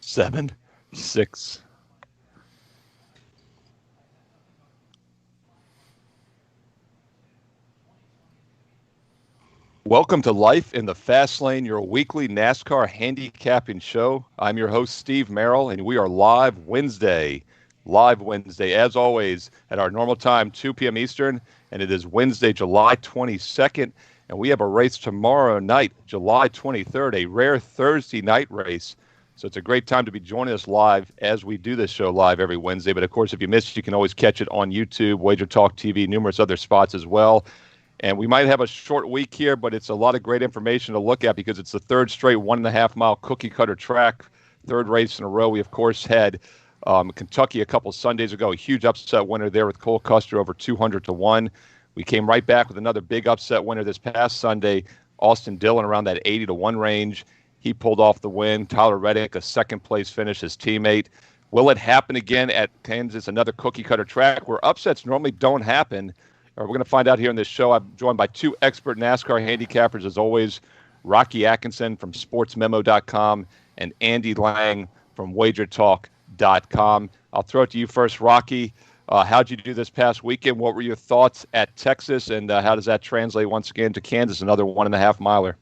7, 6. Welcome to Life in the Fast Lane, your weekly NASCAR handicapping show. I'm your host, Steve Merril, and we are live Wednesday, as always, at our normal time, 2 p.m. Eastern, and it is Wednesday, July 22nd, and we have a race tomorrow night, July 23rd, a rare Thursday night race. So it's a great time to be joining us live as we do this show live every Wednesday. But, of course, if you missed it, you can always catch it on YouTube, WagerTalk TV, numerous other spots as well. And we might have a short week here, but it's a lot of great information to look at because it's the third straight 1.5-mile cookie cutter track, third race in a row. We, of course, had Kentucky a couple Sundays ago, a huge upset winner there with Cole Custer over 200-1. We came right back with another big upset winner this past Sunday, Austin Dillon around that 80-1 range. He pulled off the win. Tyler Reddick, a second-place finish, his teammate. Will it happen again at Kansas, another cookie cutter track where upsets normally don't happen? We're going to find out here on this show. I'm joined by two expert NASCAR handicappers, as always, Rocky Atkinson from sportsmemo.com and Andy Lang from WagerTalk.com. I'll throw it to you first, Rocky. How'd you do this past weekend? What were your thoughts at Texas, and how does that translate once again to Kansas, another 1.5-miler?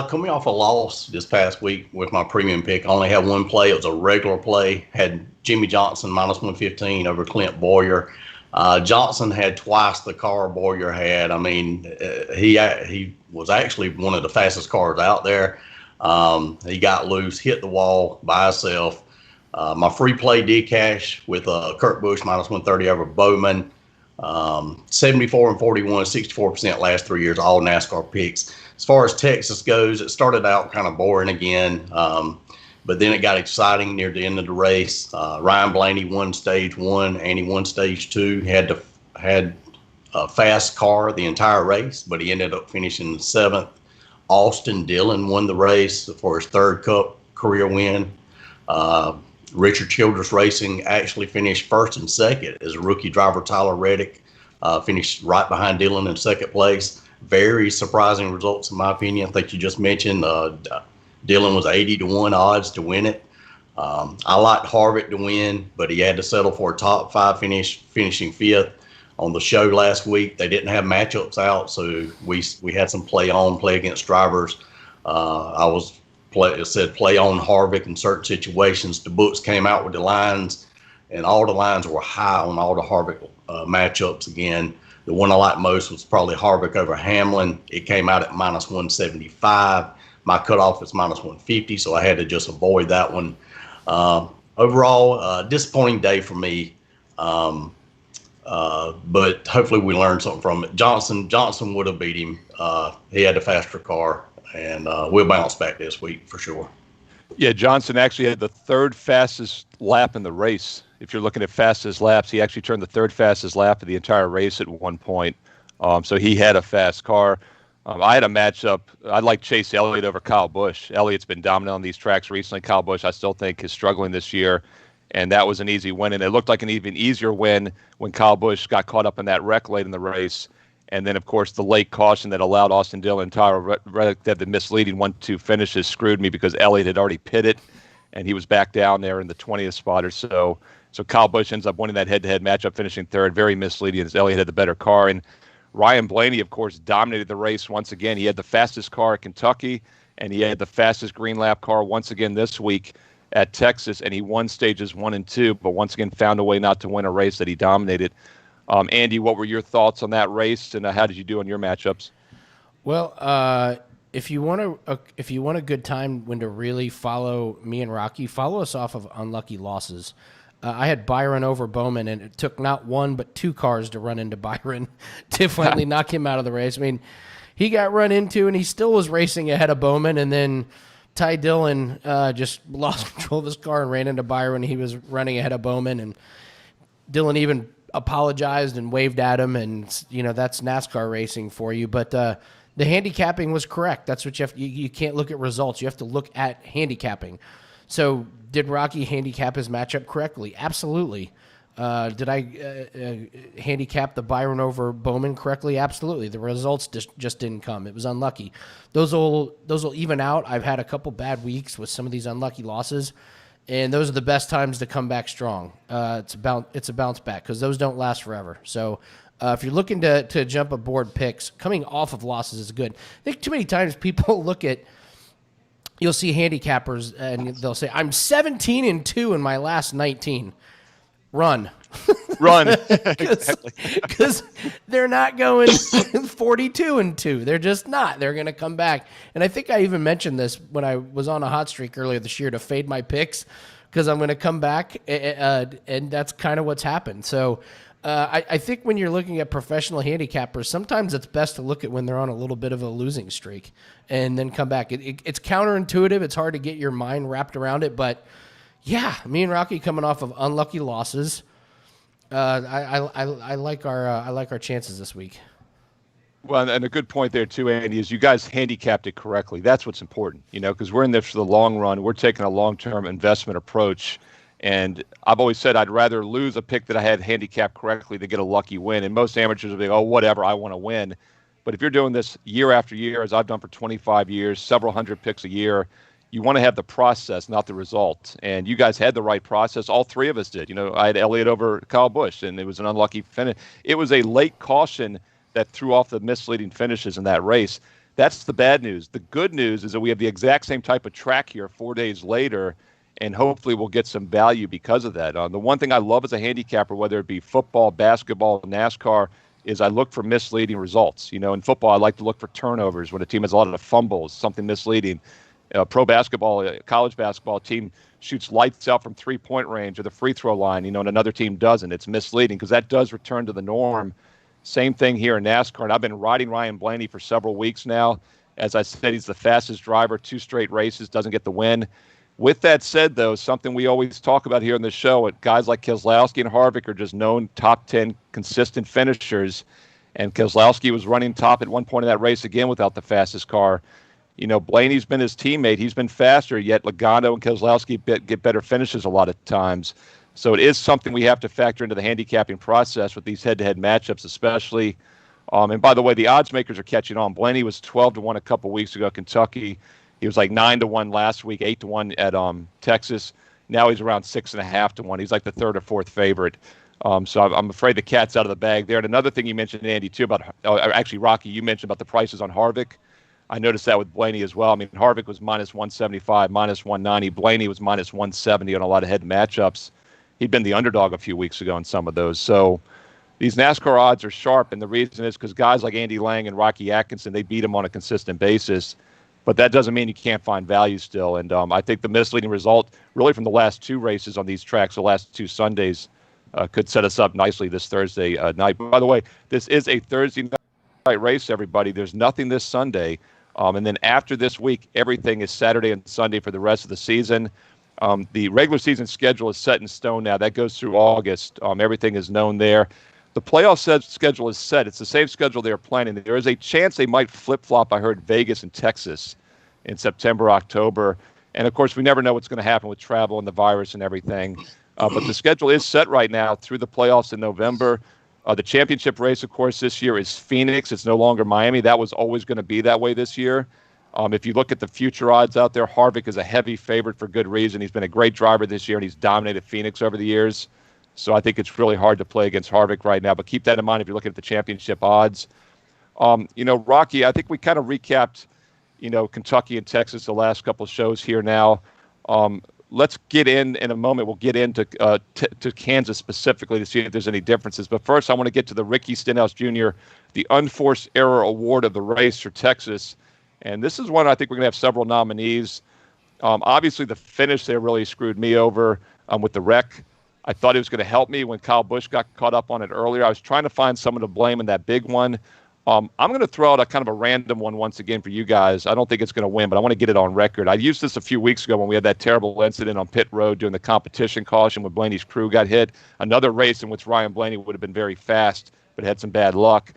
Coming off a loss this past week with my premium pick, I only had one play. It was a regular play. Had Jimmy Johnson -115 over Clint Boyer. Johnson had twice the car Boyer had. I mean, he was actually one of the fastest cars out there. He got loose, hit the wall by himself. My free play did cash with Kurt Busch -130 over Bowman. 74 and 41, 64% last 3 years, all NASCAR picks. As far as Texas goes, it started out kind of boring again. But then it got exciting near the end of the race. Ryan Blaney won stage 1, and he won stage 2. He had a fast car the entire race, but he ended up finishing 7th. Austin Dillon won the race for his third Cup career win. Richard Childress Racing actually finished first and second as a rookie driver. Tyler Reddick finished right behind Dillon in second place. Very surprising results, in my opinion. I think you just mentioned Dillon was 80-1 odds to win it. I liked Harvick to win, but he had to settle for a top 5 finish, finishing 5th. On the show last week, they didn't have matchups out, so we had some play against drivers. It said play on Harvick in certain situations. The books came out with the lines, and all the lines were high on all the Harvick matchups again. The one I liked most was probably Harvick over Hamlin. It came out at -175. My cutoff is -150, so I had to just avoid that one. Overall, disappointing day for me, but hopefully we learned something from it. Johnson would have beat him. He had the faster car, and we'll bounce back this week for sure. Yeah, Johnson actually had the third fastest lap in the race. If you're looking at fastest laps, he actually turned the third fastest lap of the entire race at one point. So he had a fast car. I had a matchup. I like Chase Elliott over Kyle Busch. Elliott's been dominant on these tracks recently. Kyle Busch, I still think, is struggling this year, and that was an easy win. And it looked like an even easier win when Kyle Busch got caught up in that wreck late in the race. And then, of course, the late caution that allowed Austin Dillon and Tyler Reddick to have the misleading 1-2 finishes screwed me because Elliott had already pitted, and he was back down there in the 20th spot or so. So Kyle Busch ends up winning that head-to-head matchup, finishing third. Very misleading as Elliott had the better car. And Ryan Blaney, of course, dominated the race once again. He had the fastest car at Kentucky, and he had the fastest green lap car once again this week at Texas, and he won stages 1 and 2, but once again found a way not to win a race that he dominated. Andy, what were your thoughts on that race, and how did you do on your matchups? Well, if you want a good time when to really follow me and Rocky, follow us off of unlucky losses. I had Byron over Bowman, and it took not one but 2 cars to run into Byron to finally knock him out of the race. I mean, he got run into, and he still was racing ahead of Bowman, and then Ty Dillon just lost control of his car and ran into Byron. He was running ahead of Bowman, and Dillon even apologized and waved at him, and, you know, that's NASCAR racing for you. But the handicapping was correct. That's what you have. You can't look at results. You have to look at handicapping. So did Rocky handicap his matchup correctly? Absolutely. Did I handicap the Byron over Bowman correctly? Absolutely. The results just didn't come. It was unlucky. Those will even out. I've had a couple bad weeks with some of these unlucky losses, and those are the best times to come back strong. It's a bounce back because those don't last forever. So if you're looking to jump aboard picks, coming off of losses is good. I think too many times people look at, you'll see handicappers and they'll say, I'm 17-2 in my last 19. Run. Because they're not going 42-2. They're just not. They're going to come back. And I think I even mentioned this when I was on a hot streak earlier this year to fade my picks because I'm going to come back, and that's kind of what's happened. So I think when you're looking at professional handicappers, sometimes it's best to look at when they're on a little bit of a losing streak and then come back. It's counterintuitive. It's hard to get your mind wrapped around it, but yeah, me and Rocky coming off of unlucky losses. I like our chances this week. Well, and a good point there too, Andy, is you guys handicapped it correctly. That's what's important, because we're in this for the long run. We're taking a long-term investment approach, and I've always said I'd rather lose a pick that I had handicapped correctly than get a lucky win. And most amateurs will be, oh, whatever, I want to win. But if you're doing this year after year, as I've done for 25 years, several hundred picks a year, you want to have the process, not the result. And you guys had the right process. All three of us did. I had Elliott over Kyle Busch, and it was an unlucky finish. It was a late caution that threw off the misleading finishes in that race. That's the bad news. The good news is that we have the exact same type of track here 4 days later, and hopefully we'll get some value because of that. The one thing I love as a handicapper, whether it be football, basketball, NASCAR, is I look for misleading results. In football, I like to look for turnovers when a team has a lot of fumbles, something misleading. Pro basketball, college basketball team shoots lights out from three-point range or the free throw line, and another team doesn't. It's misleading because that does return to the norm. Same thing here in NASCAR, and I've been riding Ryan Blaney for several weeks now. As I said, he's the fastest driver, 2 straight races, doesn't get the win. With that said, though, something we always talk about here on the show, guys like Keselowski and Harvick are just known top 10 consistent finishers, and Keselowski was running top at one point in that race again without the fastest car. Blaney's been his teammate. He's been faster, yet Logano and Keselowski get better finishes a lot of times. So it is something we have to factor into the handicapping process with these head-to-head matchups especially. And by the way, the odds makers are catching on. Blaney was 12-1 a couple weeks ago at Kentucky. He was like 9-1 last week, 8-1 at Texas. Now he's around 6.5-1. He's like the third or fourth favorite. So I'm afraid the cat's out of the bag there. And another thing you mentioned, Andy, too, about actually, Rocky, you mentioned about the prices on Harvick. I noticed that with Blaney as well. I mean, Harvick was minus 175, minus 190. Blaney was minus 170 on a lot of head matchups. He'd been the underdog a few weeks ago in some of those. So these NASCAR odds are sharp, and the reason is because guys like Andy Lang and Rocky Atkinson, they beat him on a consistent basis. But that doesn't mean you can't find value still. And I think the misleading result really from the last 2 races on these tracks, the last 2 Sundays, could set us up nicely this Thursday night. By the way, this is a Thursday night race, everybody. There's nothing this Sunday. And then after this week, everything is Saturday and Sunday for the rest of the season. The regular season schedule is set in stone now. That goes through August. Everything is known there. The playoff schedule is set. It's the same schedule they're planning. There is a chance they might flip-flop, I heard, Vegas and Texas in September, October. And, of course, we never know what's going to happen with travel and the virus and everything. But the schedule is set right now through the playoffs in November. The championship race, of course, this year is Phoenix. It's no longer Miami. That was always going to be that way this year. If you look at the future odds out there, Harvick is a heavy favorite for good reason. He's been a great driver this year, and he's dominated Phoenix over the years. So I think it's really hard to play against Harvick right now. But keep that in mind if you're looking at the championship odds. Rocky, I think we kind of recapped, Kentucky and Texas the last couple of shows here now. Let's get in a moment. We'll get into to Kansas specifically to see if there's any differences. But first, I want to get to the Ricky Stenhouse Jr., the Unforced Error Award of the race for Texas. And this is one I think we're going to have several nominees. Obviously, the finish there really screwed me over with the wreck. I thought it was going to help me when Kyle Busch got caught up on it earlier. I was trying to find someone to blame in that big one. I'm going to throw out a kind of a random one once again for you guys. I don't think it's going to win, but I want to get it on record. I used this a few weeks ago when we had that terrible incident on pit road during the competition caution when Blaney's crew got hit. Another race in which Ryan Blaney would have been very fast, but had some bad luck.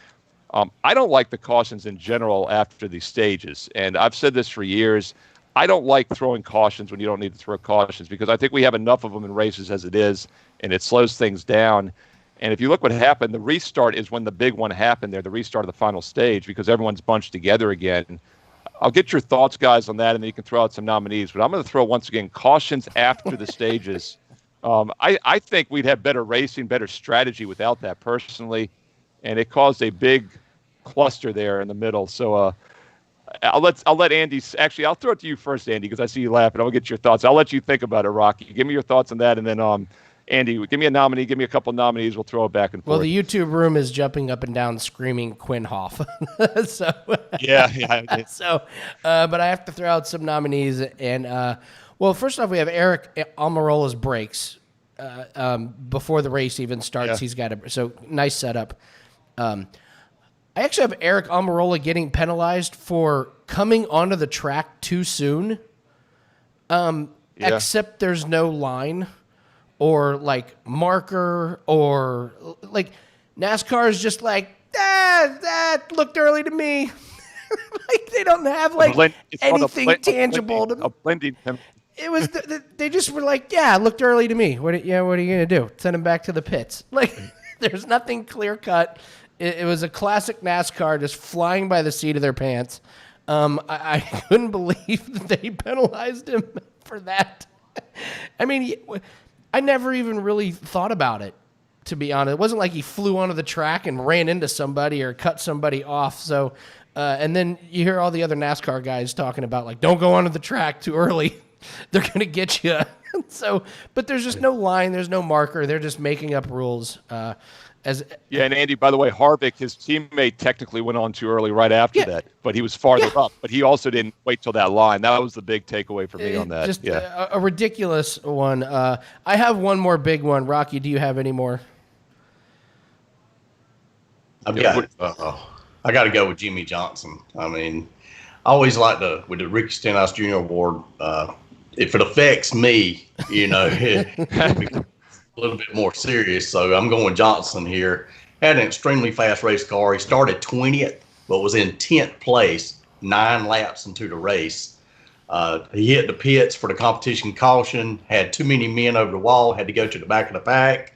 I don't like the cautions in general after these stages, and I've said this for years. I don't like throwing cautions when you don't need to throw cautions because I think we have enough of them in races as it is, and it slows things down. And if you look what happened, the restart is when the big one happened there, the restart of the final stage, because everyone's bunched together again. I'll get your thoughts, guys, on that, and then you can throw out some nominees. But I'm going to throw, once again, cautions after the stages. I think we'd have better racing, better strategy without that, personally. And it caused a big cluster there in the middle. So I'll let Andy. Actually, I'll throw it to you first, Andy, because I see you laughing. I'll get your thoughts. I'll let you think about it, Rocky. Give me your thoughts on that, and then Andy, give me a nominee. Give me a couple of nominees. We'll throw it back and forth. Well, the YouTube room is jumping up and down, screaming Quinn Hoff. So yeah. So, but I have to throw out some nominees. And well, first off, we have Eric Almirola's brakes before the race even starts. Yeah. He's got so nice setup. I actually have Eric Almirola getting penalized for coming onto the track too soon. Except there's no line or like marker or like NASCAR is just like, that looked early to me. Like they don't have like anything tangible to blending. It was they just were like, yeah, it looked early to me. What are you gonna do? Send him back to the pits? Like there's nothing clear cut. It was a classic NASCAR just flying by the seat of their pants. I couldn't believe that they penalized him for that. I mean, I never even really thought about it, to be honest. It wasn't like he flew onto the track and ran into somebody or cut somebody off. So, and then you hear all the other NASCAR guys talking about, like, don't go onto the track too early. They're going to get you. So, but there's just no line. There's no marker. They're just making up rules. And Andy, by the way, Harvick, his teammate, technically went on too early right after that, but he was farther up. But he also didn't wait till that line. That was the big takeaway for me on that. Just a ridiculous one. I have one more big one. Rocky, do you have any more? I got to go with Jimmy Johnson. I mean, I always like with the Ricky Stenhouse Jr. Award. If it affects me, it a little bit more serious, so I'm going Johnson here. Had an extremely fast race car. He started 20th, but was in 10th place 9 laps into the race. He hit the pits for the competition caution, had too many men over the wall, had to go to the back of the pack.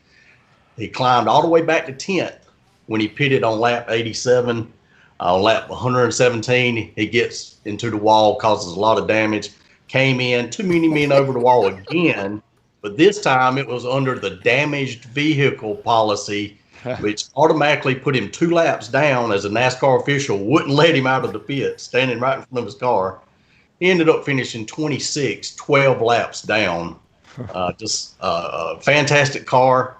He climbed all the way back to 10th when he pitted on lap 87. On lap 117, he gets into the wall, causes a lot of damage, came in, too many men over the wall again. But this time it was under the damaged vehicle policy, which automatically put him 2 laps down as a NASCAR official wouldn't let him out of the pit, standing right in front of his car. He ended up finishing 26, 12 laps down. Just a fantastic car.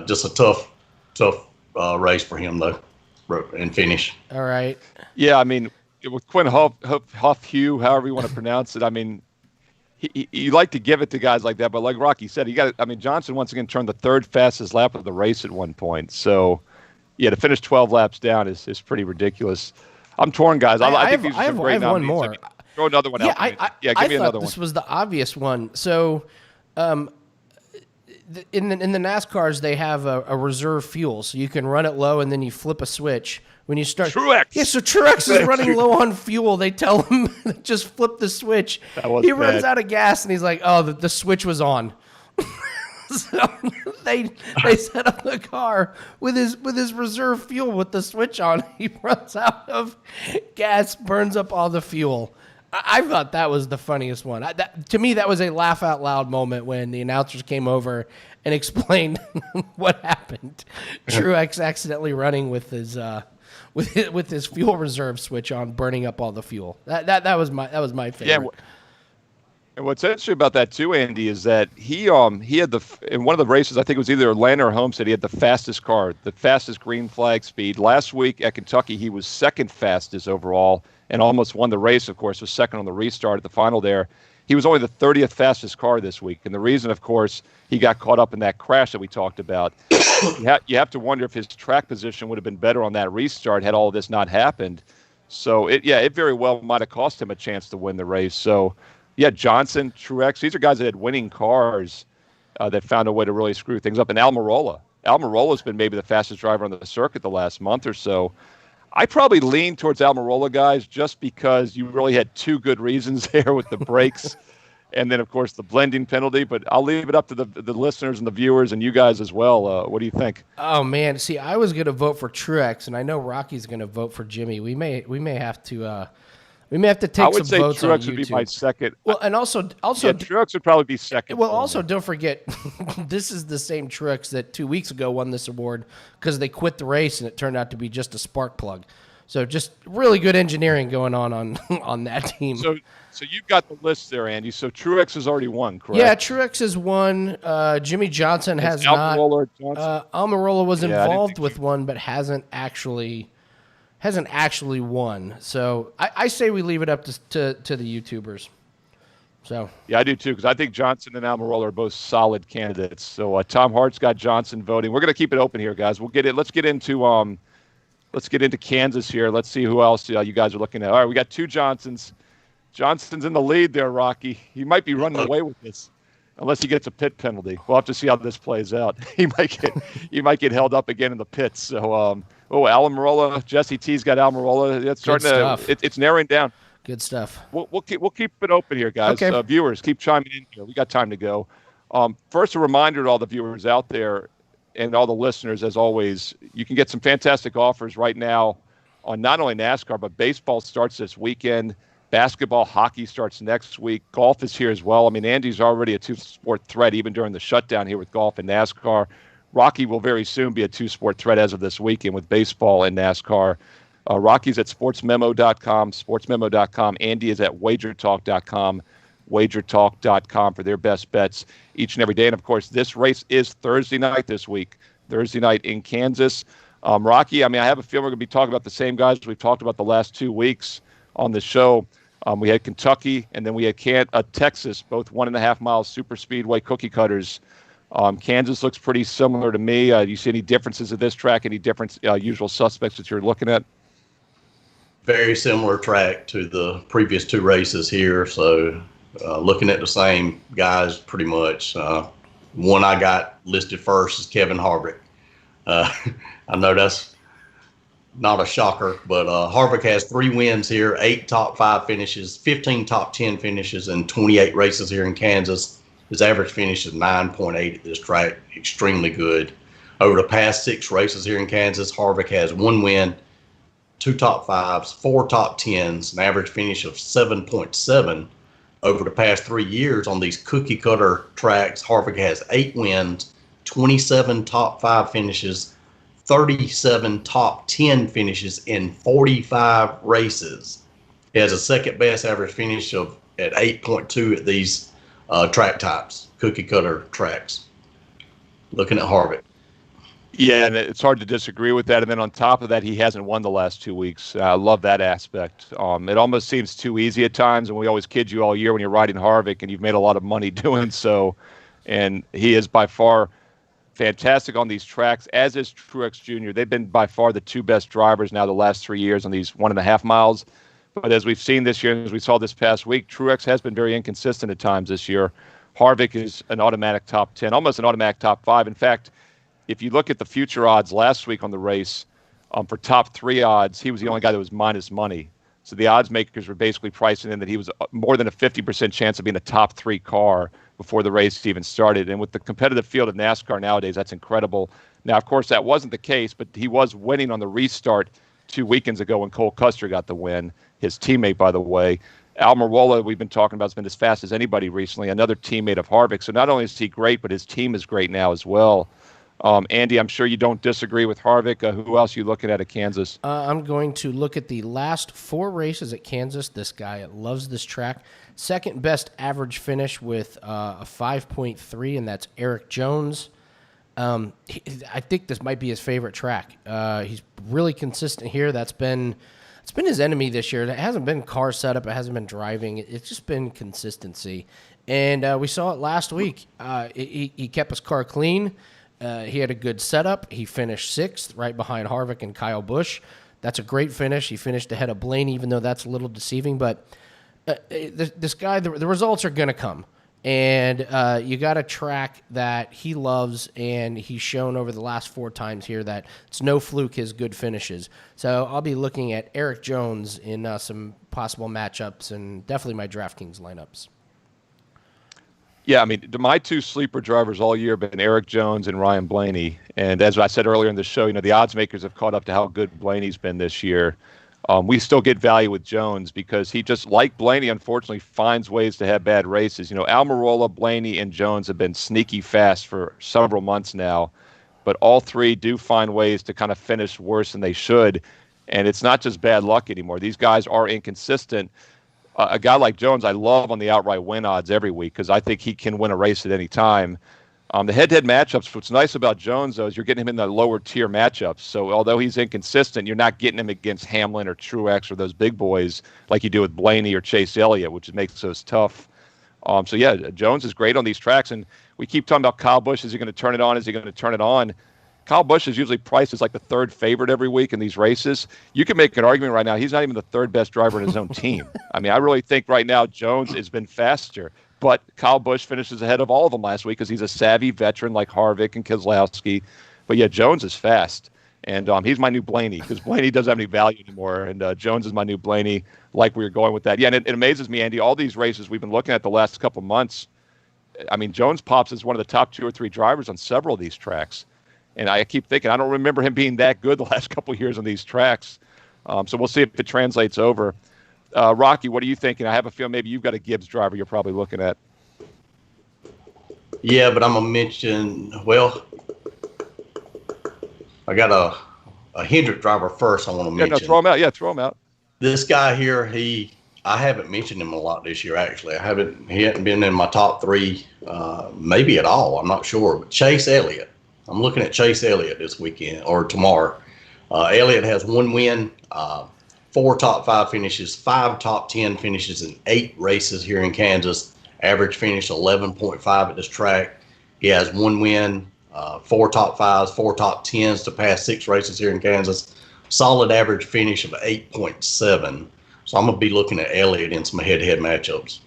Just a tough race for him, though, and finish. All right. Yeah, I mean, with Quinn Hugh, however you want to pronounce it, I mean, you like to give it to guys like that, but like Rocky said, Johnson once again turned the 3rd fastest lap of the race at one point. So, yeah, to finish 12 laps down is pretty ridiculous. I'm torn, guys. I think these are some great nominees. One more. I mean, throw another one out. Give me another one. This was the obvious one. So, in the NASCARs, they have a reserve fuel, so you can run it low and then you flip a switch. When you start, Truex. Yeah, so Truex is running low on fuel. They tell him just flip the switch. He runs out of gas and he's like, "Oh, the switch was on." So they set up the car with his reserve fuel with the switch on. He runs out of gas, burns up all the fuel. I thought that was the funniest one. To me, that was a laugh out loud moment when the announcers came over and explained what happened. Truex accidentally running with his with his fuel reserve switch on, burning up all the fuel. That was my favorite. Yeah, and what's interesting about that too, Andy, is that he had in one of the races, I think it was either Atlanta or Homestead, he had the fastest car, the fastest green flag speed. Last week at Kentucky, he was 2nd fastest overall and almost won the race. Of course, was 2nd on the restart at the final there. He was only the 30th fastest car this week, and the reason, of course, he got caught up in that crash that we talked about. You have to wonder if his track position would have been better on that restart had all of this not happened. So, it very well might have cost him a chance to win the race. So, yeah, Johnson, Truex, these are guys that had winning cars that found a way to really screw things up. And Almirola's been maybe the fastest driver on the circuit the last month or so. I probably lean towards Almirola, guys, just because you really had two good reasons there with the brakes and then, of course, the blending penalty. But I'll leave it up to the listeners and the viewers and you guys as well. What do you think? Oh man, see, I was going to vote for Truex, and I know Rocky's going to vote for Jimmy. We may have to take I would some say votes on Truex would be YouTube. my second. Well, and also, Truex would probably be second. well, also don't forget, this is the same Truex that 2 weeks ago won this award because they quit the race and it turned out to be just a spark plug. So just really good engineering going on that team. So you've got the list there, Andy. So Truex has already won, correct? Yeah, Truex has won. Jimmy Johnson has not. Almirola was involved with one, but hasn't actually won. So I say we leave it up to the YouTubers. So yeah, I do too, because I think Johnson and Almirola are both solid candidates. So Tom Hart's got Johnson voting. We're going to keep it open here, guys. Let's get into Kansas here. Let's see who else you guys are looking at. All right, we got two Johnsons. Johnson's in the lead there, Rocky. He might be running away with this, unless he gets a pit penalty. We'll have to see how this plays out. He might get held up again in the pits. So, Almirola, Jesse T's got Almirola. It's starting it's narrowing down. Good stuff. We'll keep it open here, guys. Okay. Viewers, keep chiming in here. We got time to go. First, a reminder to all the viewers out there and all the listeners, as always, you can get some fantastic offers right now on not only NASCAR, but baseball starts this weekend. Basketball, hockey starts next week. Golf is here as well. I mean, Andy's already a two-sport threat even during the shutdown here with golf and NASCAR. Rocky will very soon be a two-sport threat as of this weekend with baseball and NASCAR. Rocky's at sportsmemo.com. Andy is at WagerTalk.com. WagerTalk.com for their best bets each and every day. And, of course, this race is Thursday night this week, Thursday night in Kansas. Rocky, I have a feeling we're going to be talking about the same guys we've talked about the last 2 weeks on the show. We had Kentucky, and then we had Texas, both 1.5 mile super speedway cookie cutters. Kansas looks pretty similar to me. Do you see any differences at this track? Any different usual suspects that you're looking at? Very similar track to the previous two races here. So looking at the same guys pretty much. One I got listed first is Kevin Harvick. I know that's not a shocker, but Harvick has 3 wins here, 8 top 5 finishes, 15 top 10 finishes, and 28 races here in Kansas. His average finish is 9.8 at this track, extremely good. Over the past 6 races here in Kansas, Harvick has 1 win, 2 top 5s, 4 top 10s, an average finish of 7.7. Over the past 3 years on these cookie cutter tracks, Harvick has 8 wins, 27 top 5 finishes, 37 top 10 finishes in 45 races. He has a second best average finish at 8.2 at these track types, cookie cutter tracks. Looking at Harvick. Yeah, and it's hard to disagree with that. And then on top of that, he hasn't won the last 2 weeks. I love that aspect. It almost seems too easy at times, and we always kid you all year when you're riding Harvick, and you've made a lot of money doing so. And he is by far fantastic on these tracks, as is Truex Jr. They've been by far the 2 best drivers now the last 3 years on these 1.5 miles. But as we've seen this year, and as we saw this past week, Truex has been very inconsistent at times this year. Harvick is an automatic top 10, almost an automatic top 5. In fact, if you look at the future odds last week on the race, for top 3 odds, he was the only guy that was minus money. So the odds makers were basically pricing in that he was more than a 50% chance of being a top 3 car before the race even started. And with the competitive field of NASCAR nowadays, that's incredible. Now, of course, that wasn't the case, but he was winning on the restart 2 weekends ago when Cole Custer got the win, his teammate, by the way. Almirola, we've been talking about, has been as fast as anybody recently, another teammate of Harvick. So not only is he great, but his team is great now as well. Andy, I'm sure you don't disagree with Harvick. Who else are you looking at Kansas? I'm going to look at the last 4 races at Kansas. This guy loves this track. Second best average finish with a 5.3, and that's Eric Jones. I think this might be his favorite track. He's really consistent here. It's been his enemy this year. It hasn't been car setup. It hasn't been driving. It's just been consistency. And we saw it last week. He kept his car clean. He had a good setup. He finished 6th, right behind Harvick and Kyle Busch. That's a great finish. He finished ahead of Blaney, even though that's a little deceiving. But this guy, the results are going to come. And you got a track that he loves, and he's shown over the last 4 times here that it's no fluke his good finishes. So I'll be looking at Eric Jones in some possible matchups and definitely my DraftKings lineups. Yeah, I mean, my 2 sleeper drivers all year have been Eric Jones and Ryan Blaney. And as I said earlier in the show, the odds makers have caught up to how good Blaney's been this year. We still get value with Jones because he, just like Blaney, unfortunately finds ways to have bad races. Almirola, Blaney, and Jones have been sneaky fast for several months now, but all 3 do find ways to kind of finish worse than they should. And it's not just bad luck anymore. These guys are inconsistent. A guy like Jones, I love on the outright win odds every week because I think he can win a race at any time. The head-to-head matchups, what's nice about Jones, though, is you're getting him in the lower-tier matchups. So although he's inconsistent, you're not getting him against Hamlin or Truex or those big boys like you do with Blaney or Chase Elliott, which makes those tough. So, yeah, Jones is great on these tracks. And we keep talking about Kyle Busch. Is he going to turn it on? Is he going to turn it on? Kyle Busch is usually priced as like the 3rd favorite every week in these races. You can make an argument right now. He's not even the 3rd best driver in his own team. I mean, I really think right now Jones has been faster. But Kyle Busch finishes ahead of all of them last week because he's a savvy veteran like Harvick and Keselowski. But, yeah, Jones is fast. And he's my new Blaney because Blaney doesn't have any value anymore. And Jones is my new Blaney, like we were going with that. Yeah, and it amazes me, Andy, all these races we've been looking at the last couple months. I mean, Jones pops as one of the top 2 or 3 drivers on several of these tracks. And I keep thinking, I don't remember him being that good the last couple of years on these tracks. So we'll see if it translates over. Rocky, what are you thinking? I have a feeling maybe you've got a Gibbs driver you're probably looking at. Yeah, but I'm going to mention, I got a Hendrick driver first I want to mention. No, throw him out. Yeah, throw him out. This guy here, I haven't mentioned him a lot this year, actually. He hadn't been in my top 3 maybe at all. I'm not sure. But Chase Elliott. I'm looking at Chase Elliott this weekend or tomorrow. Elliott has 1 win, 4 top 5 finishes, 5 top 10 finishes in 8 races here in Kansas. Average finish 11.5 at this track. He has 1 win, 4 top 5s, 4 top 10s to pass 6 races here in Kansas. Solid average finish of 8.7. So I'm going to be looking at Elliott in some head-to-head matchups.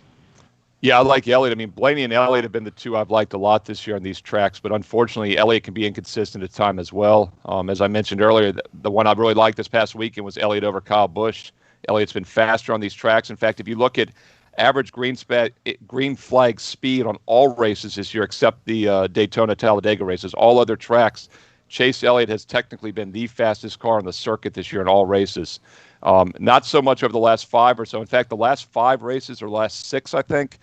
Yeah, I like Elliott. I mean, Blaney and Elliott have been the 2 I've liked a lot this year on these tracks, but unfortunately, Elliott can be inconsistent at times as well. As I mentioned earlier, the one I really liked this past weekend was Elliott over Kyle Busch. Elliott's been faster on these tracks. In fact, if you look at average green flag speed on all races this year, except the Daytona Talladega races, all other tracks, Chase Elliott has technically been the fastest car on the circuit this year in all races. Not so much over the last 5 or so. In fact, the last 5 races, or last 6, I think,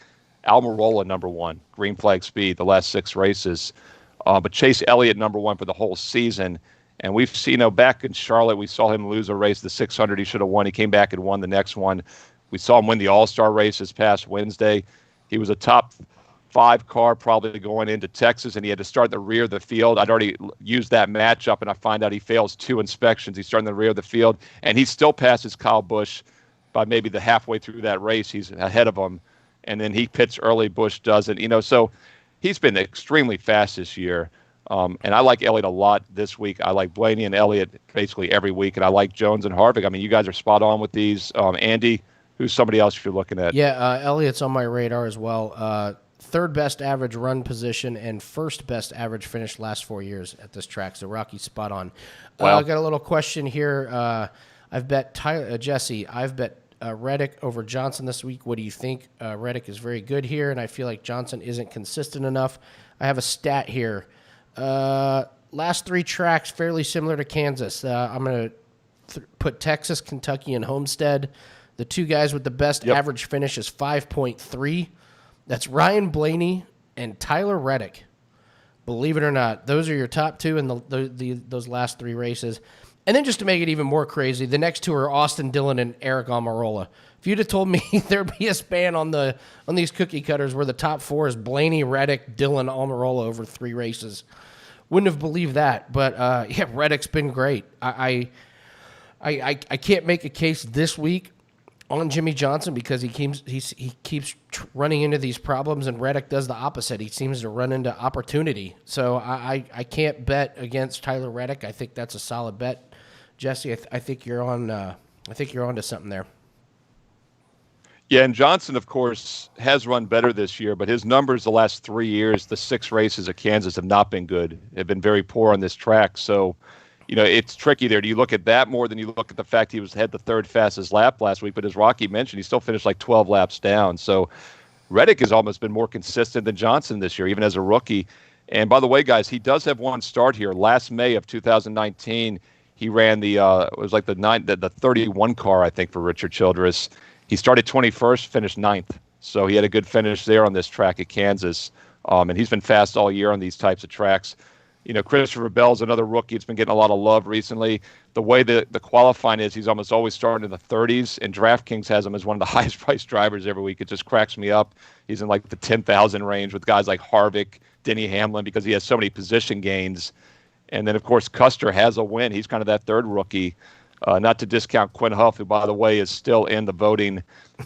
Almirola number 1, green flag speed, the last 6 races. But Chase Elliott number 1 for the whole season. And we've seen, back in Charlotte, we saw him lose a race, the 600 he should have won. He came back and won the next one. We saw him win the All-Star race this past Wednesday. He was a top 5 car probably going into Texas, and he had to start in the rear of the field. I'd already used that matchup, and I find out he fails 2 inspections. He's starting in the rear of the field, and he still passes Kyle Busch by maybe the halfway through that race. He's ahead of him, and then he pits early. Busch doesn't. So he's been extremely fast this year, and I like Elliott a lot this week. I like Blaney and Elliott basically every week, and I like Jones and Harvick. I mean, you guys are spot on with these. Andy, who's somebody else you're looking at? Yeah, Elliott's on my radar as well. 3rd best average run position and 1st best average finish last 4 years at this track. So Rocky's spot on. Wow. I got a little question here. I've bet Jesse. I've bet Reddick over Johnson this week. What do you think? Reddick is very good here, and I feel like Johnson isn't consistent enough. I have a stat here. Last 3 tracks fairly similar to Kansas. I'm going to put Texas, Kentucky, and Homestead. The 2 guys with the best average finish is 5.3. That's Ryan Blaney and Tyler Reddick. Believe it or not, those are your top 2 in those last 3 races. And then just to make it even more crazy, the next 2 are Austin Dillon and Eric Almirola. If you'd have told me there'd be a span on these cookie cutters where the top 4 is Blaney, Reddick, Dillon, Almirola over 3 races, wouldn't have believed that. But yeah, Reddick's been great. I can't make a case this week on Jimmy Johnson because he keeps running into these problems, and Reddick does the opposite. He seems to run into opportunity. So I can't bet against Tyler Reddick. I think that's a solid bet, Jesse. I think you're on. I think you're onto something there. Yeah, and Johnson, of course, has run better this year, but his numbers the last 3 years, the 6 races at Kansas have not been good. Have been very poor on this track. So, it's tricky there. Do you look at that more than you look at the fact he had the third fastest lap last week? But as Rocky mentioned, he still finished like 12 laps down. So Reddick has almost been more consistent than Johnson this year, even as a rookie. And by the way, guys, he does have one start here. Last May of 2019, he ran it was like the 31 car, I think, for Richard Childress. He started 21st, finished 9th. So he had a good finish there on this track at Kansas. And he's been fast all year on these types of tracks. Christopher Bell's another rookie. It's been getting a lot of love recently. The way the qualifying is, he's almost always starting in the 30s, and DraftKings has him as one of the highest priced drivers every week. It just cracks me up. He's in like the 10,000 range with guys like Harvick, Denny Hamlin, because he has so many position gains. And then, of course, Custer has a win. He's kind of that third rookie. Not to discount Quinn Huff, who, by the way, is still in the voting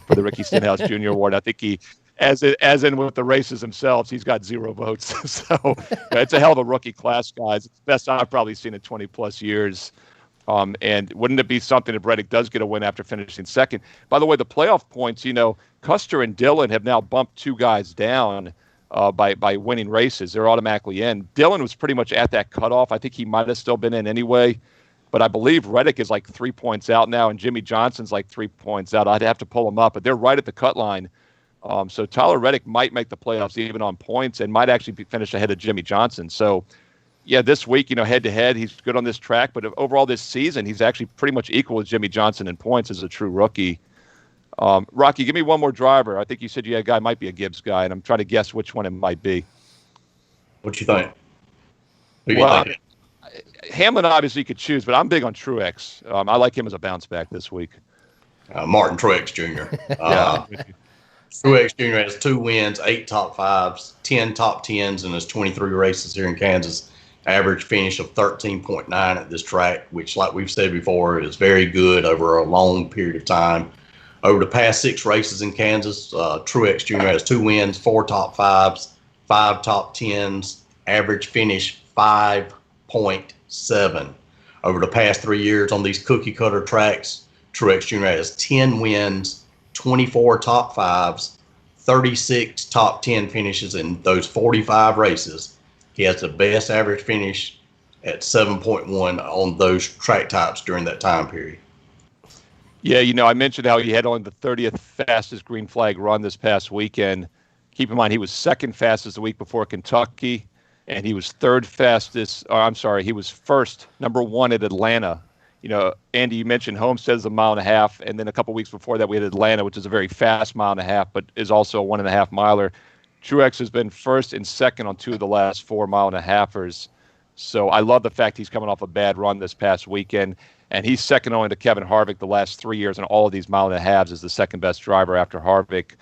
for the Ricky Stenhouse Jr. Award. I think he, as in with the races themselves, he's got 0 votes. So it's a hell of a rookie class, guys. It's the best I've probably seen in 20-plus years. And wouldn't it be something if Reddick does get a win after finishing second? By the way, the playoff points, Custer and Dillon have now bumped 2 guys down by winning races. They're automatically in. Dillon was pretty much at that cutoff. I think he might have still been in anyway. But I believe Reddick is like 3 points out now, and Jimmy Johnson's like 3 points out. I'd have to pull them up, but they're right at the cut line. So Tyler Reddick might make the playoffs even on points and might actually finish ahead of Jimmy Johnson. So, yeah, this week, head-to-head, he's good on this track. But overall this season, he's actually pretty much equal with Jimmy Johnson in points as a true rookie. Rocky, give me one more driver. I think you said a guy might be a Gibbs guy, and I'm trying to guess which one it might be. What you think? Well, Hamlin obviously could choose, but I'm big on Truex. I like him as a bounce back this week. Martin Truex Jr. Truex Jr. has 2 wins, 8 top 5s, 10 top 10s in his 23 races here in Kansas. Average finish of 13.9 at this track, which, like we've said before, is very good over a long period of time. Over the past 6 races in Kansas, Truex Jr. has 2 wins, 4 top 5s, 5 top 10s, average finish 5.7. Over the past 3 years on these cookie cutter tracks, Truex Jr. has 10 wins, 24 top 5s, 36 top 10 finishes in those 45 races. He has the best average finish at 7.1 on those track types during that time period. Yeah, I mentioned how he had only the 30th fastest green flag run this past weekend. Keep in mind, he was second fastest the week before Kentucky, and he was he was first, number 1 at Atlanta. Andy, you mentioned Homestead's a 1.5 miles, and then a couple weeks before that we had Atlanta, which is a very fast 1.5 miles, but is also a 1.5 miler. Truex has been first and second on 2 of the last 4.5 miles. So I love the fact he's coming off a bad run this past weekend, and he's second only to Kevin Harvick the last 3 years in all of these 1.5 miles as the second best driver after Harvick.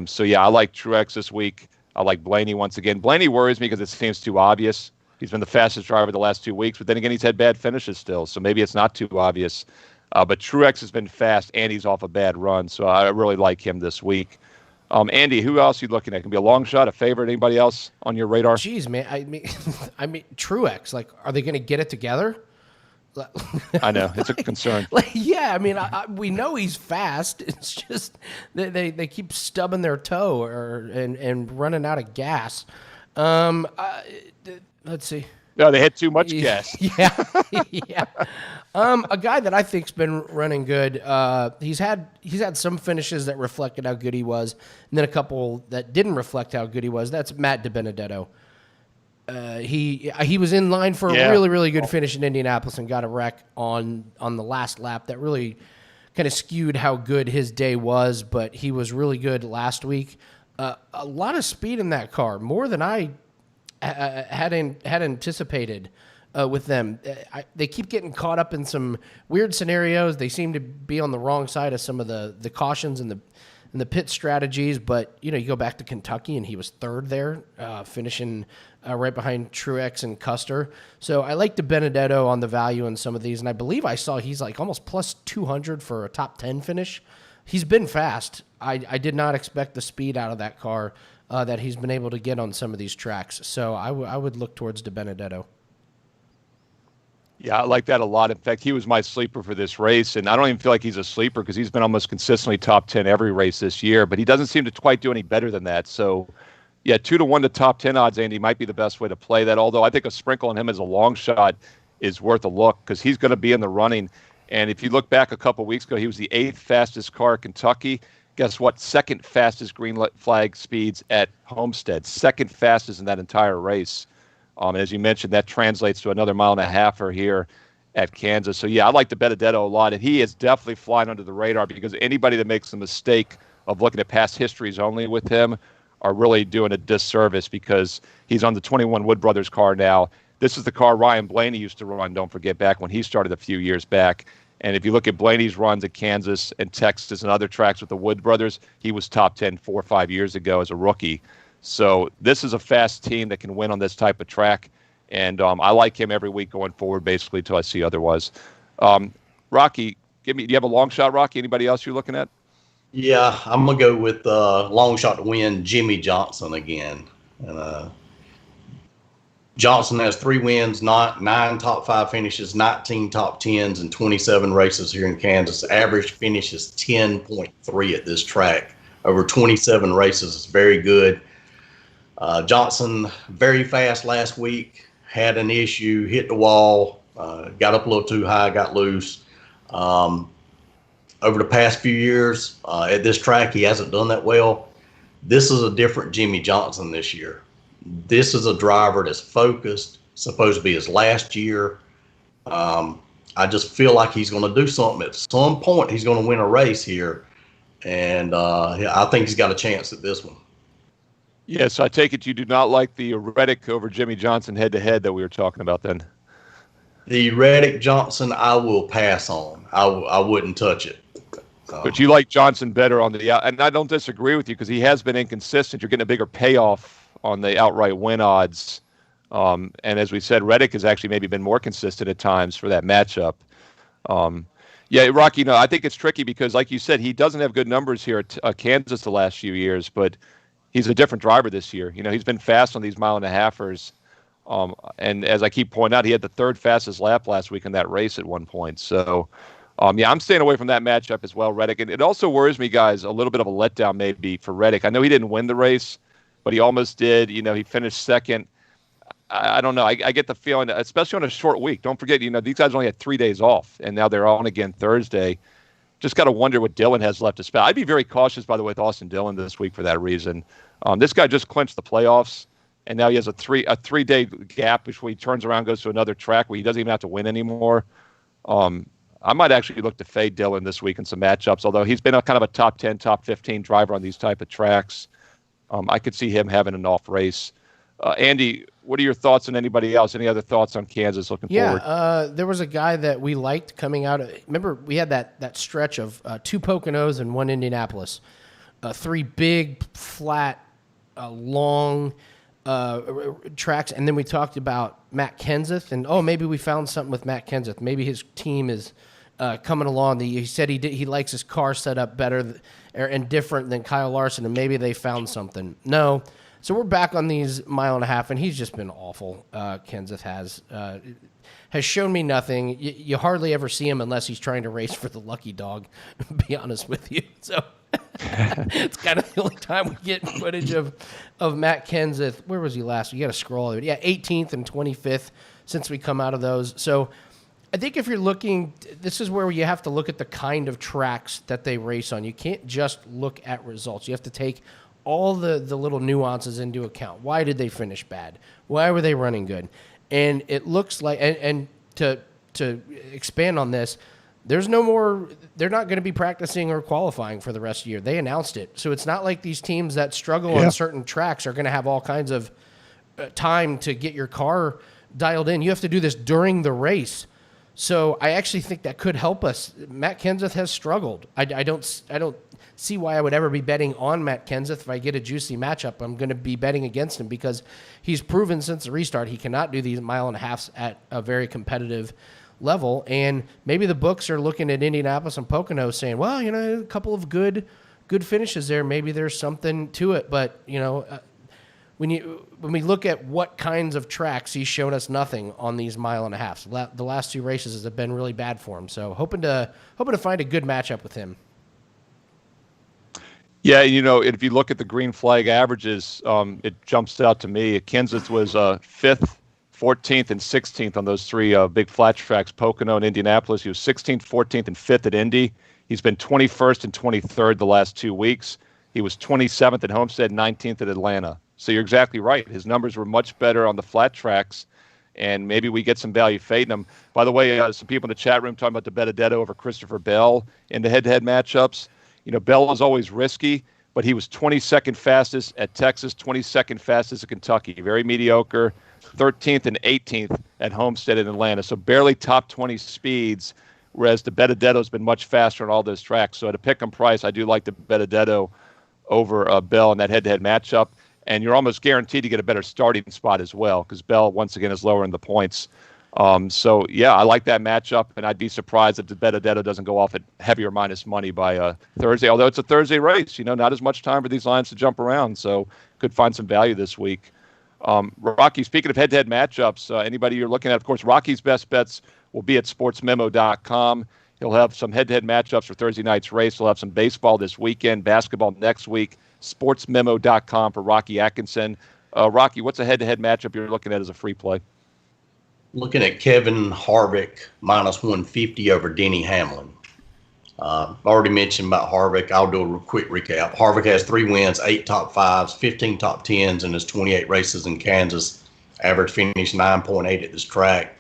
So yeah, I like Truex this week. I like Blaney once again. Blaney worries me because it seems too obvious. He's been the fastest driver the last 2 weeks, but then again, he's had bad finishes still, so maybe it's not too obvious. But Truex has been fast, and he's off a bad run, so I really like him this week. Andy, who else are you looking at? Can be a long shot, a favorite, anybody else on your radar? Jeez, man. I mean, Truex. Like, are they going to get it together? I know it's a concern. Yeah, I mean, we know he's fast. It's just they keep stubbing their toe and running out of gas. Let's see. No, they had too much gas. Yeah, yeah. A guy that I think's been running good. He's had some finishes that reflected how good he was, and then a couple that didn't reflect how good he was. That's Matt DiBenedetto. He was in line for a really, really good finish in Indianapolis and got a wreck on the last lap that really kind of skewed how good his day was, but he was really good last week. A lot of speed in that car, more than I had anticipated with them. They keep getting caught up in some weird scenarios. They seem to be on the wrong side of some of the cautions and the pit strategies, but you go back to Kentucky and he was third there, finishing right behind Truex and Custer. So I like DiBenedetto on the value in some of these, and I believe I saw he's like almost plus 200 for a top 10 finish. He's been fast. I did not expect the speed out of that car that he's been able to get on some of these tracks. So I would look towards DiBenedetto. Yeah, I like that a lot. In fact, he was my sleeper for this race, and I don't even feel like he's a sleeper because he's been almost consistently top 10 every race this year, but he doesn't seem to quite do any better than that. So, yeah, 2-1 to top 10 odds, Andy, might be the best way to play that. Although I think a sprinkle on him as a long shot is worth a look because he's going to be in the running. And if you look back a couple weeks ago, he was the 8th fastest car at Kentucky. Guess what? Second fastest green flag speeds at Homestead. Second fastest in that entire race. And as you mentioned, that translates to another mile and a half or here at Kansas. So, yeah, I like the Benedetto a lot. And he is definitely flying under the radar because anybody that makes the mistake of looking at past histories only with him are really doing a disservice because he's on the 21 Wood Brothers car now. This is the car Ryan Blaney used to run, don't forget, back when he started a few years back. And if you look at Blaney's runs at Kansas and Texas and other tracks with the Wood Brothers, he was top 10 4 or 5 years ago as a rookie. So this is a fast team that can win on this type of track. And I like him every week going forward, basically, until I see otherwise. Rocky, do you have a long shot, Rocky? Anybody else you're looking at? Yeah, I'm going to go with long shot to win, Jimmy Johnson again. And Johnson has 3 wins, 9 top 5 finishes, 19 top 10s, and 27 races here in Kansas. Average finish is 10.3 at this track. Over 27 races is very good. Johnson, very fast last week, had an issue, hit the wall, got up a little too high, got loose. Over the past few years at this track, he hasn't done that well. This is a different Jimmy Johnson this year. This is a driver that's focused, supposed to be his last year. I just feel like he's going to do something. At some point, he's going to win a race here. And I think he's got a chance at this one. Yes, I take it you do not like the Reddick over Jimmy Johnson head-to-head that we were talking about then. The Reddick Johnson, I will pass on. I wouldn't touch it. But you like Johnson better on the and I don't disagree with you because he has been inconsistent. You're getting a bigger payoff on the outright win odds. And as we said, Reddick has actually maybe been more consistent at times for that matchup. Yeah, Rocky, I think it's tricky because, like you said, he doesn't have good numbers here at Kansas the last few years, but he's a different driver this year. He's been fast on these mile-and-a-halfers. And as I keep pointing out, he had the 3rd fastest lap last week in that race at one point. So, yeah, I'm staying away from that matchup as well, Reddick. And it also worries me, guys, a little bit of a letdown maybe for Reddick. I know he didn't win the race, but he almost did. He finished second. I don't know. I get the feeling, especially on a short week. Don't forget, these guys only had 3 days off, and now they're on again Thursday. Just got to wonder what Dillon has left to spell. I'd be very cautious, by the way, with Austin Dillon this week for that reason. This guy just clinched the playoffs, and now he has a 3-day gap between he turns around, goes to another track where he doesn't even have to win anymore. I might actually look to fade Dillon this week in some matchups, although he's been a kind of a top 10, top 15 driver on these type of tracks. I could see him having an off race. Andy, what are your thoughts on anybody else? Any other thoughts on Kansas looking forward? Yeah, there was a guy that we liked coming out. Remember, we had that stretch of 2 Poconos and 1 Indianapolis. 3 big, flat, long tracks. And then we talked about Matt Kenseth. And, maybe we found something with Matt Kenseth. Maybe his team is coming along. He said he likes his car set up better and different than Kyle Larson. And maybe they found something. No. So we're back on these mile-and-a-half, and he's just been awful. Kenseth has shown me nothing. You hardly ever see him unless he's trying to race for the lucky dog, to be honest with you. So it's kind of the only time we get footage of Matt Kenseth. Where was he last? You got to scroll. Yeah, 18th and 25th since we come out of those. So I think if you're looking, this is where you have to look at the kind of tracks that they race on. You can't just look at results. You have to take all the little nuances into account. Why did they finish bad? Why were they running good? And it looks like, and to expand on this, there's no more, they're not going to be practicing or qualifying for the rest of the year. They announced it. So it's not like these teams that struggle on certain tracks are going to have all kinds of time to get your car dialed in. You have to do this during the race. So I actually think that could help us. Matt Kenseth has struggled. I don't see why I would ever be betting on Matt Kenseth. If I get a juicy matchup, I'm going to be betting against him because he's proven since the restart he cannot do these mile-and-a-halfs at a very competitive level. And maybe the books are looking at Indianapolis and Pocono saying, well, a couple of good finishes there. Maybe there's something to it. But, when we look at what kinds of tracks, he's shown us nothing on these mile and a halves. The last 2 races have been really bad for him. So hoping to find a good matchup with him. Yeah, if you look at the green flag averages, it jumps out to me. Kansas was 5th, 14th, and 16th on those 3 big flat tracks, Pocono and Indianapolis. He was 16th, 14th, and 5th at Indy. He's been 21st and 23rd the last 2 weeks. He was 27th at Homestead, 19th at Atlanta. So you're exactly right. His numbers were much better on the flat tracks, and maybe we get some value fading him. By the way, some people in the chat room talking about the Benedetto over Christopher Bell in the head-to-head matchups. Bell is always risky, but he was 22nd fastest at Texas, 22nd fastest at Kentucky. Very mediocre, 13th and 18th at Homestead in Atlanta. So barely top 20 speeds, whereas the Benedetto's been much faster on all those tracks. So at a pick-em price, I do like the Benedetto over Bell in that head-to-head matchup. And you're almost guaranteed to get a better starting spot as well because Bell, once again, is lower in the points. So, yeah, I like that matchup, and I'd be surprised if the Benedetto doesn't go off at heavier minus money by Thursday, although it's a Thursday race. Not as much time for these lines to jump around, so could find some value this week. Rocky, speaking of head-to-head matchups, anybody you're looking at, of course, Rocky's best bets will be at sportsmemo.com. He'll have some head-to-head matchups for Thursday night's race. He'll have some baseball this weekend, basketball next week. Sportsmemo.com for Rocky Atkinson. Rocky, what's a head-to-head matchup you're looking at as a free play? Looking at Kevin Harvick minus 150 over Denny Hamlin. Already mentioned about Harvick. I'll do a quick recap. Harvick has 3 wins, 8 top 5s, 15 top 10s in his 28 races in Kansas. Average finish 9.8 at this track.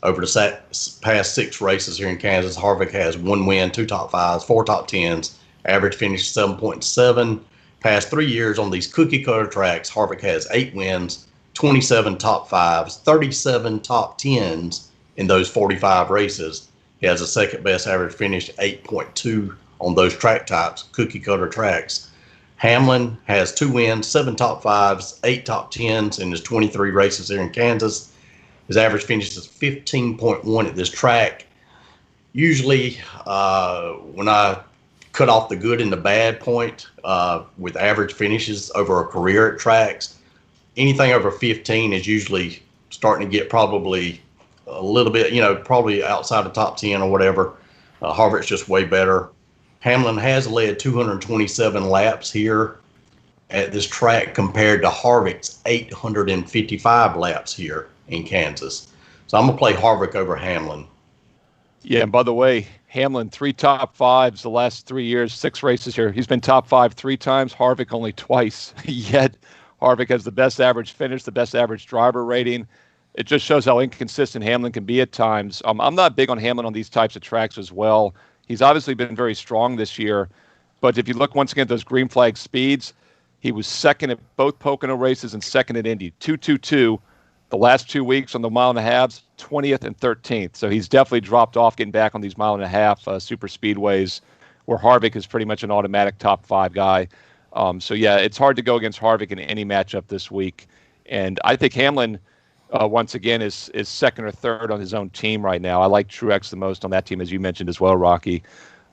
Over the past 6 races here in Kansas, Harvick has 1 win, 2 top 5s, 4 top 10s. Average finish 7.7. Past 3 years on these cookie cutter tracks, Harvick has 8 wins, 27 top 5s, 37 top 10s in those 45 races. He has a second best average finish, 8.2 on those track types, cookie cutter tracks. Hamlin has 2 wins, 7 top 5s, 8 top 10s in his 23 races here in Kansas. His average finish is 15.1 at this track. Usually, when I cut off the good and the bad point with average finishes over a career at tracks, anything over 15 is usually starting to get probably a little bit, probably outside the top 10 or whatever. Harvick's just way better. Hamlin has led 227 laps here at this track compared to Harvick's 855 laps here in Kansas. So I'm going to play Harvick over Hamlin. Yeah, and by the way, Hamlin, 3 top 5s the last 3 years, 6 races here. He's been top 5 3 times, Harvick only twice. Yet Harvick has the best average finish, the best average driver rating. It just shows how inconsistent Hamlin can be at times. I'm not big on Hamlin on these types of tracks as well. He's obviously been very strong this year. But if you look once again at those green flag speeds, he was second at both Pocono races and second at Indy. 2-2-2. The last 2 weeks on the mile and a halves, 20th and 13th. So he's definitely dropped off getting back on these mile and a half super speedways where Harvick is pretty much an automatic top 5 guy. So, yeah, it's hard to go against Harvick in any matchup this week. And I think Hamlin, once again, is second or third on his own team right now. I like Truex the most on that team, as you mentioned as well, Rocky.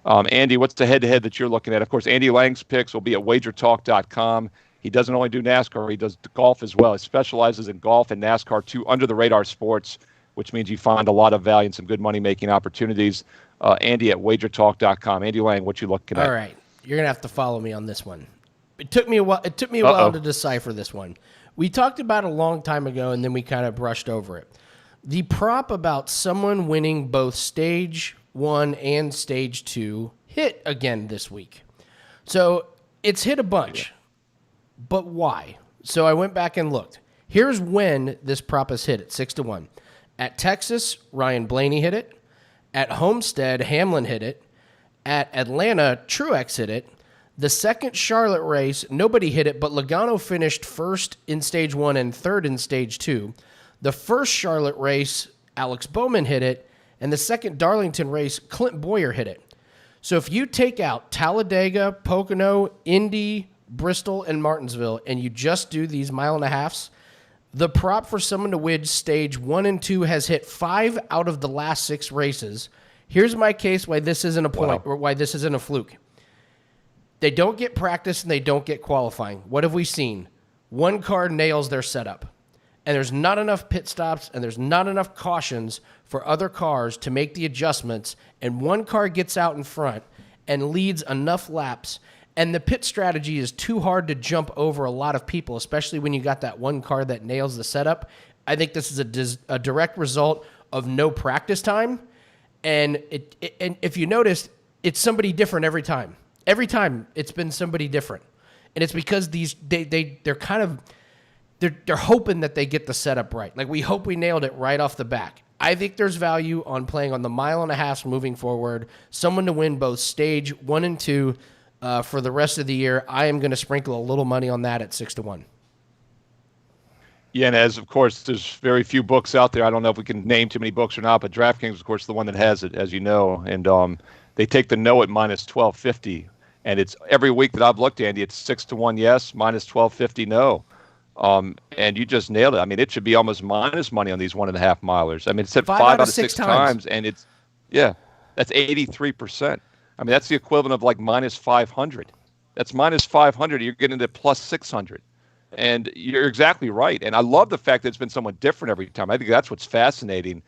Andy, what's the head-to-head that you're looking at? Of course, Andy Lang's picks will be at WagerTalk.com. He doesn't only do NASCAR, he does golf as well. He specializes in golf and NASCAR, 2 under-the-radar sports, which means you find a lot of value and some good money-making opportunities. Andy at WagerTalk.com. Andy Lang, what you looking at? All right. You're going to have to follow me on this one. It took me a while to decipher this one. We talked about it a long time ago, and then we kind of brushed over it. The prop about someone winning both Stage 1 and Stage 2 hit again this week. So it's hit a bunch. But why? So I went back and looked. Here's when this prop has hit it, 6-1. At Texas, Ryan Blaney hit it. At Homestead, Hamlin hit it. At Atlanta, Truex hit it. The second Charlotte race, nobody hit it, but Logano finished first in Stage 1 and third in Stage 2. The first Charlotte race, Alex Bowman hit it. And the second Darlington race, Clint Boyer hit it. So if you take out Talladega, Pocono, Indy, Bristol, and Martinsville, and you just do these mile and a halves, the prop for someone to win Stage 1 and 2 has hit 5 out of the last 6 races. Here's my case why this isn't a point, or why this isn't a fluke. They don't get practice and they don't get qualifying. What have we seen? one car nails their setup, and there's not enough pit stops and there's not enough cautions for other cars to make the adjustments, and one car gets out in front and leads enough laps, and the pit strategy is too hard to jump over a lot of people, especially when you got that one car that nails the setup. I think this is a direct result of no practice time, and and if you notice, it's somebody different every time. Every time it's been somebody different, and it's because they're kind of they're hoping that they get the setup right. Like, we hope we nailed it right off the back. I think there's value on playing on the 1.5 miles moving forward. Someone to win both stage 1 and 2 for the rest of the year. I am going to sprinkle a little money on that at 6-1. Yeah, and as, of course, there's very few books out there. I don't know if we can name too many books or not, but DraftKings, of course, is the one that has it, as you know. And they take the no at minus 1250. And it's every week that I've looked, Andy, it's 6-1 yes, minus 1250 no. And you just nailed it. I mean, it should be almost minus money on these 1.5 milers. I mean, it's said 5 out of 6 times, and it's, that's 83%. I mean, that's the equivalent of like minus 500. That's minus 500. You're getting to plus 600. And you're exactly right. And I love the fact that it's been somewhat different every time. I think that's what's fascinating.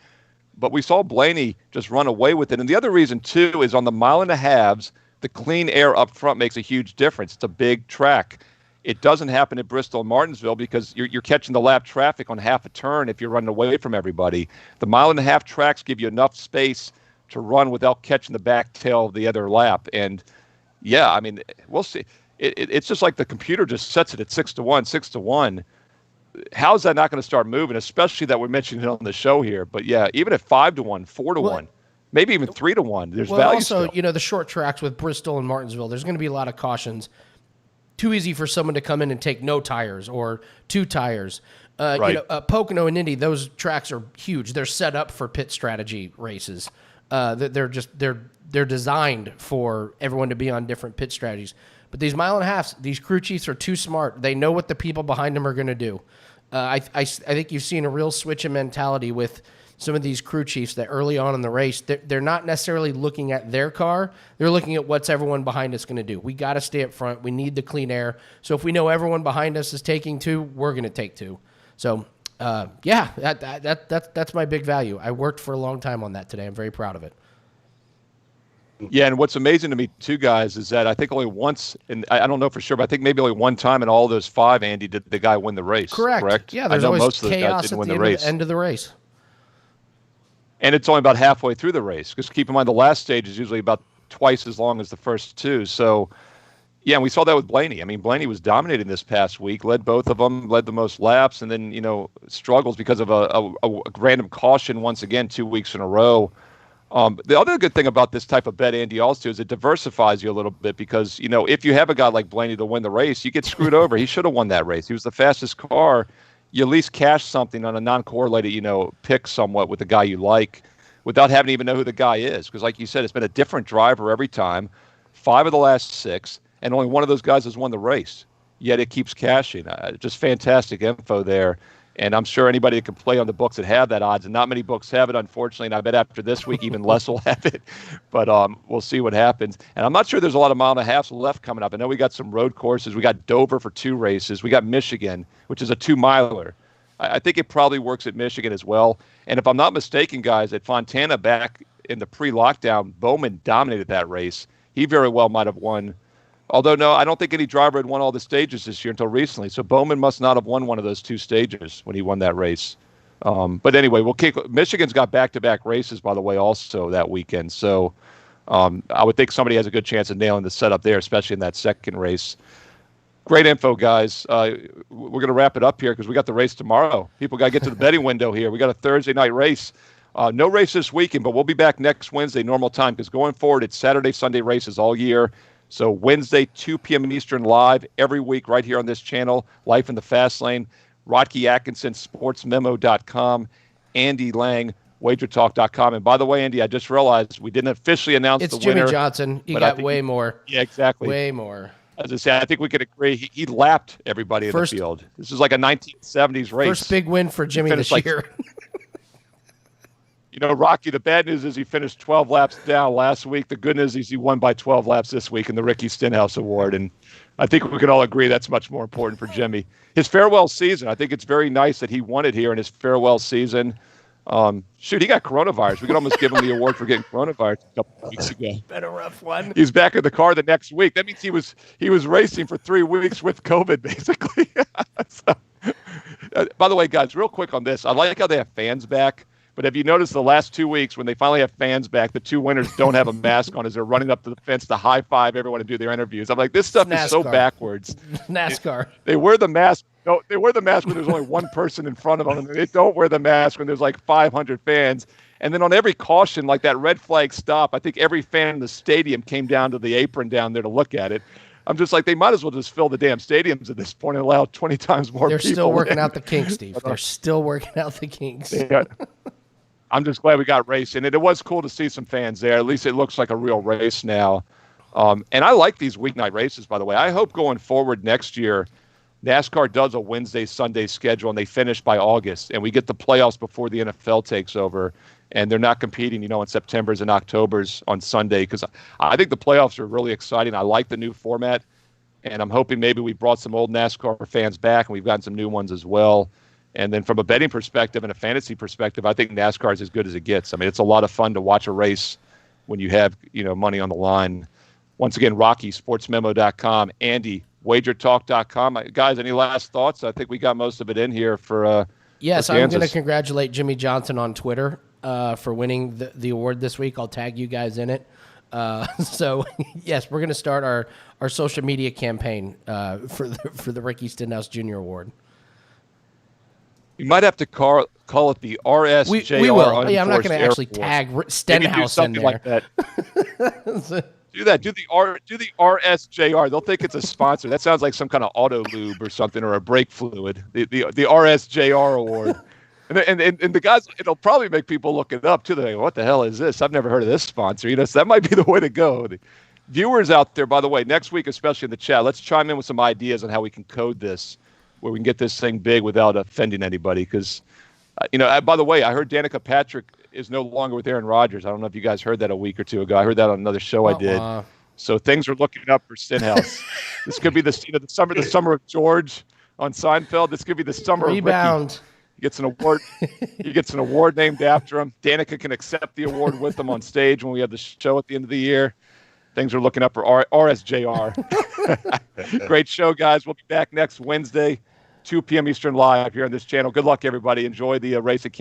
But we saw Blaney just run away with it. And the other reason, too, is on the 1.5 miles, the clean air up front makes a huge difference. It's a big track. It doesn't happen at Bristol and Martinsville because you're catching the lap traffic on half a turn if you're running away from everybody. The 1.5 mile tracks give you enough space to run without catching the back tail of the other lap. And, yeah, I mean, we'll see. It's just like the computer just sets it at 6-1, 6-1. How is that not going to start moving, especially that we're mentioning it on the show here? But, yeah, even at 5-1, 4-1, maybe even 3-1, there's value also, still. the short tracks with Bristol and Martinsville, there's going to be a lot of cautions. Too easy for someone to come in and take no tires or 2 tires. Right. Pocono and Indy, those tracks are huge. They're set up for pit strategy races. They're designed for everyone to be on different pit strategies. But these 1.5 miles, these crew chiefs are too smart. They know what the people behind them are going to do. I think you've seen a real switch in mentality with some of these crew chiefs that early on in the race, they're not necessarily looking at their car. They're looking at what's everyone behind us going to do. We got to stay up front. We need the clean air. So if we know everyone behind us is taking 2, we're going to take 2. So, that's my big value. I worked for a long time on that today. I'm very proud of it. Yeah, and what's amazing to me, too, guys, is that I think only once, and I don't know for sure, but I think maybe only one time in all those 5, Andy, did the guy win the race. Correct? Yeah, there's always chaos at the end of the race. And it's only about halfway through the race, because keep in mind the last stage is usually about twice as long as the first 2. So, yeah, and we saw that with Blaney. I mean, Blaney was dominating this past week, led both of them, led the most laps, and then, struggles because of a random caution once again 2 weeks in a row. The other good thing about this type of bet, Andy, also is it diversifies you a little bit because, if you have a guy like Blaney to win the race, you get screwed over. He should have won that race. He was the fastest car. You at least cash something on a non-correlated, pick somewhat with the guy you like without having to even know who the guy is. Because like you said, it's been a different driver every time, 5 of the last 6, and only one of those guys has won the race. Yet it keeps cashing. Just fantastic info there. And I'm sure anybody that can play on the books that have that odds, and not many books have it, unfortunately, and I bet after this week even less will have it. But we'll see what happens. And I'm not sure there's a lot of 1.5 miles left coming up. I know we got some road courses. We got Dover for 2 races. We got Michigan, which is a 2-miler. I think it probably works at Michigan as well. And if I'm not mistaken, guys, at Fontana back in the pre-lockdown, Bowman dominated that race. He very well might have won. Although, no, I don't think any driver had won all the stages this year until recently. So Bowman must not have won one of those 2 stages when he won that race. But anyway, Michigan's got back-to-back races, by the way, also that weekend. So I would think somebody has a good chance of nailing the setup there, especially in that second race. Great info, guys. We're going to wrap it up here because we got the race tomorrow. People got to get to the betting window here. We got a Thursday night race. No race this weekend, but we'll be back next Wednesday, normal time, because going forward, it's Saturday, Sunday races all year. So Wednesday, 2 p.m. Eastern, live every week right here on this channel, Life in the Fast Lane. Rodkey Atkinson, sportsmemo.com. Andy Lang, WagerTalk.com. And by the way, Andy, I just realized we didn't officially announce the winner. It's Jimmy Johnson. He got way more. Yeah, exactly. Way more. As I said, I think we could agree. He lapped everybody in the field. This is like a 1970s race. First big win for Jimmy this year. Rocky, the bad news is he finished 12 laps down last week. The good news is he won by 12 laps this week in the Ricky Stenhouse Award. And I think we can all agree that's much more important for Jimmy. His farewell season, I think it's very nice that he won it here in his farewell season. He got coronavirus. We could almost give him the award for getting coronavirus a couple of weeks ago. Been a rough one. He's back in the car the next week. That means he was racing for 3 weeks with COVID, basically. By the way, guys, real quick on this, I like how they have fans back. But have you noticed the last 2 weeks when they finally have fans back, the two winners don't have a mask on as they're running up to the fence to high five everyone and do their interviews? I'm like, this stuff is so backwards. NASCAR. They wear the mask. No, they wear the mask when there's only one person in front of them, and they don't wear the mask when there's like 500 fans. And then on every caution, like that red flag stop, I think every fan in the stadium came down to the apron down there to look at it. I'm just like, they might as well just fill the damn stadiums at this point and allow 20 times more people. They're still working out the kinks, Steve. They're still working out the kinks. Yeah. I'm just glad we got racing. And it was cool to see some fans there. At least it looks like a real race now. And I like these weeknight races, by the way. I hope going forward next year, NASCAR does a Wednesday, Sunday schedule, and they finish by August. And we get the playoffs before the NFL takes over. And they're not competing, in September's and October's on Sunday. Because I think the playoffs are really exciting. I like the new format. And I'm hoping maybe we brought some old NASCAR fans back, and we've gotten some new ones as well. And then from a betting perspective and a fantasy perspective, I think NASCAR is as good as it gets. I mean, it's a lot of fun to watch a race when you have, money on the line. Once again, Rocky, sportsmemo.com, Andy, WagerTalk.com. Guys, any last thoughts? I think we got most of it in here for Yes, for I'm going to congratulate Jimmy Johnson on Twitter for winning the award this week. I'll tag you guys in it. So, yes, we're going to start our social media campaign for the Ricky Stenhouse Jr. Award. You might have to call it the RSJR. We will. Yeah, I'm not going to actually Award. tag Stenhouse in there. Like that. Do that. Do the RSJR. They'll think it's a sponsor. That sounds like some kind of auto lube or something, or a brake fluid. The RSJR award. And the guys, it'll probably make people look it up too. They're like, what the hell is this? I've never heard of this sponsor. So that might be the way to go. The viewers out there, by the way, next week, especially in the chat, let's chime in with some ideas on how we can code this, where we can get this thing big without offending anybody. Because, by the way, I heard Danica Patrick is no longer with Aaron Rodgers. I don't know if you guys heard that a week or two ago. I heard that on another show I did. So things are looking up for Stenhouse. This could be the summer of George on Seinfeld. This could be the summer Rebound. Of Ricky. He gets an award. He gets an award named after him. Danica can accept the award with him on stage when we have the show at the end of the year. Things are looking up for RSJR. Great show, guys. We'll be back next Wednesday, 2 p.m. Eastern live here on this channel. Good luck, everybody. Enjoy the race at Kansas.